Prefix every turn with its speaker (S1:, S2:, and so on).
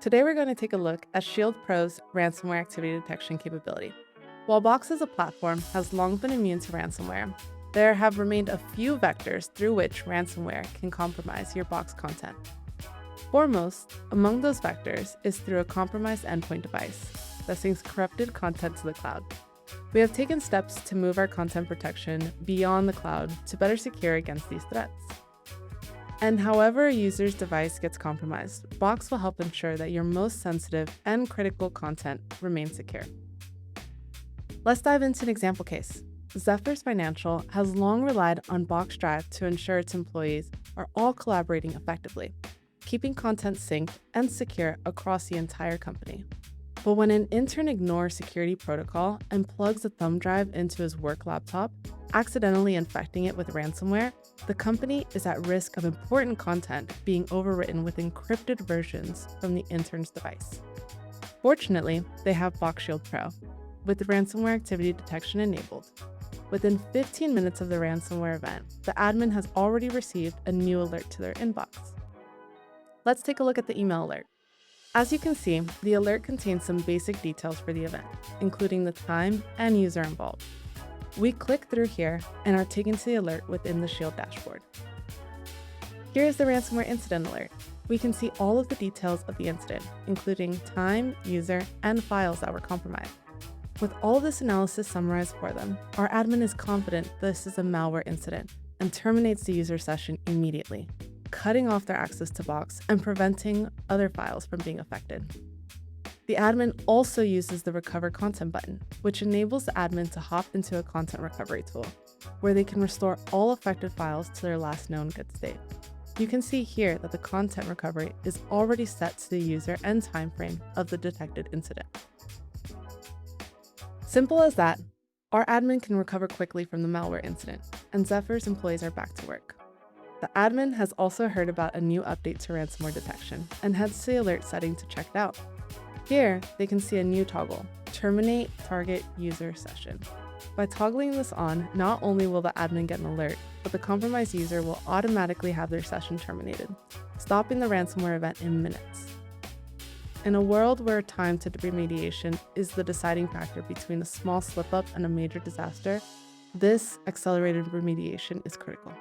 S1: Today we're going to take a look at Shield Pro's ransomware activity detection capability. While Box as a platform has long been immune to ransomware, there have remained a few vectors through which ransomware can compromise your Box content. Foremost among those vectors is through a compromised endpoint device that syncs corrupted content to the cloud. We have taken steps to move our content protection beyond the cloud to better secure against these threats. And however a user's device gets compromised, Box will help ensure that your most sensitive and critical content remains secure. Let's dive into an example case. Zephyrs Financial has long relied on Box Drive to ensure its employees are all collaborating effectively, keeping content synced and secure across the entire company. But when an intern ignores security protocol and plugs a thumb drive into his work laptop, accidentally infecting it with ransomware, the company is at risk of important content being overwritten with encrypted versions from the intern's device. Fortunately, they have Box Shield Pro, with ransomware activity detection enabled. Within 15 minutes of the ransomware event, the admin has already received a new alert to their inbox. Let's take a look at the email alert. As you can see, the alert contains some basic details for the event, including the time and user involved. We click through here and are taken to the alert within the Shield dashboard. Here is the ransomware incident alert. We can see all of the details of the incident, including time, user, and files that were compromised. With all of this analysis summarized for them, our admin is confident this is a malware incident and terminates the user session immediately, cutting off their access to Box and preventing other files from being affected. The admin also uses the Recover Content button, which enables the admin to hop into a content recovery tool, where they can restore all affected files to their last known good state. You can see here that the content recovery is already set to the user and time frame of the detected incident. Simple as that, our admin can recover quickly from the malware incident, and Zephyr's employees are back to work. The admin has also heard about a new update to ransomware detection and heads to the alert setting to check it out. Here, they can see a new toggle, Terminate Target User Session. By toggling this on, not only will the admin get an alert, but the compromised user will automatically have their session terminated, stopping the ransomware event in minutes. In a world where time to remediation is the deciding factor between a small slip-up and a major disaster, this accelerated remediation is critical.